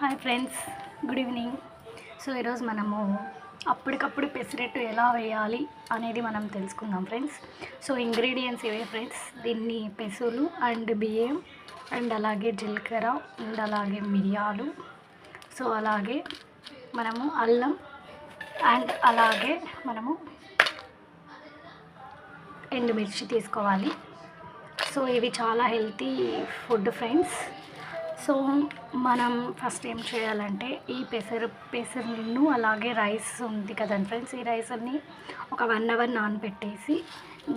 Hi friends, good evening. So ఈరోజు మనము అప్పటికప్పుడు పెసరట్టు ఎలా వేయాలి అనేది మనం తెలుసుకుందాం ఫ్రెండ్స్. సో ఇంగ్రీడియంట్స్ ఇవే ఫ్రెండ్స్. దీన్ని పెసులు అండ్ బియ్యం అండ్ అలాగే జీలకర్ర అండ్ అలాగే మిరియాలు, సో అలాగే మనము అల్లం అండ్ అలాగే మనము ఎండుమిర్చి తీసుకోవాలి. సో ఇవి చాలా హెల్తీ ఫుడ్ ఫ్రెండ్స్. సో మనం ఫస్ట్ ఏం చేయాలంటే ఈ పెసరును అలాగే రైస్ ఉంది కదండి ఫ్రెండ్స్, ఈ రైస్ని ఒక 1 అవర్ నానబెట్టేసి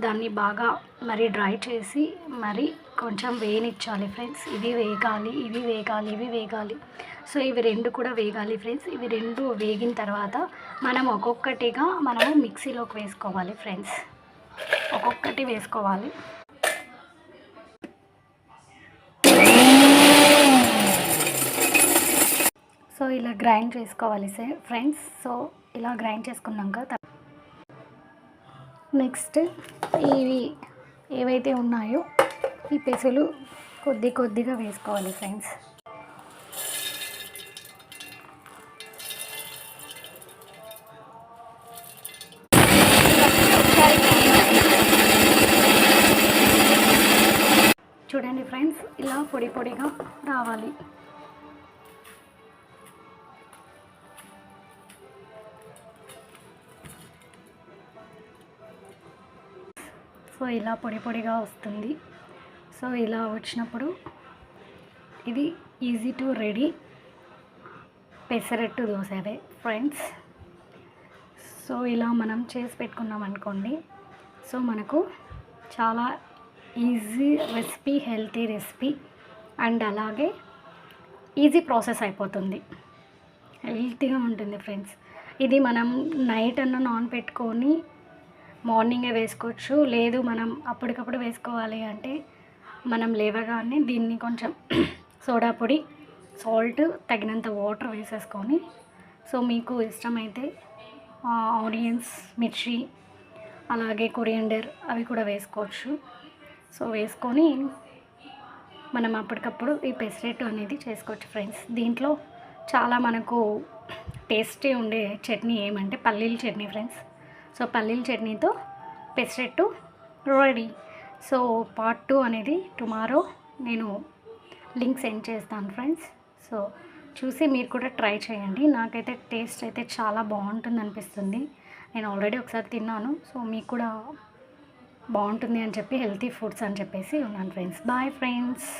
దాన్ని బాగా మరి డ్రై చేసి మరి కొంచెం వేయనిచ్చాలి ఫ్రెండ్స్. ఇవి వేగాలి. సో ఇవి రెండు కూడా వేగాలి ఫ్రెండ్స్. ఇవి రెండు వేగిన తర్వాత మనం ఒక్కొక్కటిగా మనము మిక్సీలోకి వేసుకోవాలి ఫ్రెండ్స్. ఒక్కొక్కటి వేసుకోవాలి. సో ఇలా గ్రైండ్ చేసుకోవాలి ఫ్రెండ్స్. సో ఇలా గ్రైండ్ చేసుకున్నాక నెక్స్ట్ ఇవి ఏవైతే ఉన్నాయో ఈ పెసులు కొద్దిగా వేసుకోవాలి ఫ్రెండ్స్. చూడండి ఫ్రెండ్స్, ఇలా పొడిగా రావాలి. సో ఇలా పొడిగా వస్తుంది. సో ఇలా వచ్చినప్పుడు ఇది easy to ready pesarattu dosa friends. So ఇలా మనం చేసి పెట్టుకున్నాం అనుకోండి, సో మనకు చాలా easy recipe, healthy recipe and అలాగే ఈజీ ప్రాసెస్ అయిపోతుంది, హెల్తీగా ఉంటుంది ఫ్రెండ్స్. ఇది మనం నైట్ నానబెట్టుకొని మార్నింగే వేసుకోవచ్చు. లేదు మనం అప్పటికప్పుడు వేసుకోవాలి అంటే మనం లేవగానే దీన్ని కొంచెం సోడా పొడి, సాల్ట్, తగినంత వాటర్ వేసేసుకొని, సో మీకు ఇష్టమైతే ఆనియన్స్, మిర్చి, అలాగే కొరియండర్ అవి కూడా వేసుకోవచ్చు. సో వేసుకొని మనం అప్పటికప్పుడు ఈ పెసరట్టు అనేది చేసుకోవచ్చు ఫ్రెండ్స్. దీంట్లో చాలా మనకు టేస్టీ ఉండే చట్నీ ఏమంటే పల్లీల చట్నీ ఫ్రెండ్స్. సో పల్లీల చట్నీతో పెసరట్టు రెడీ. సో పార్ట్ 2 అనేది టుమారో నేను లింక్ సెండ్ చేస్తాను ఫ్రెండ్స్. సో చూసి మీరు కూడా ట్రై చేయండి. నాకైతే టేస్ట్ అయితే చాలా బాగుంటుంది అనిపిస్తుంది. నేను ఆల్రెడీ ఒకసారి తిన్నాను. సో మీకు కూడా బాగుంటుంది అని చెప్పి హెల్తీ ఫుడ్స్ అని చెప్పేసి ఉన్నాను ఫ్రెండ్స్. Bye friends.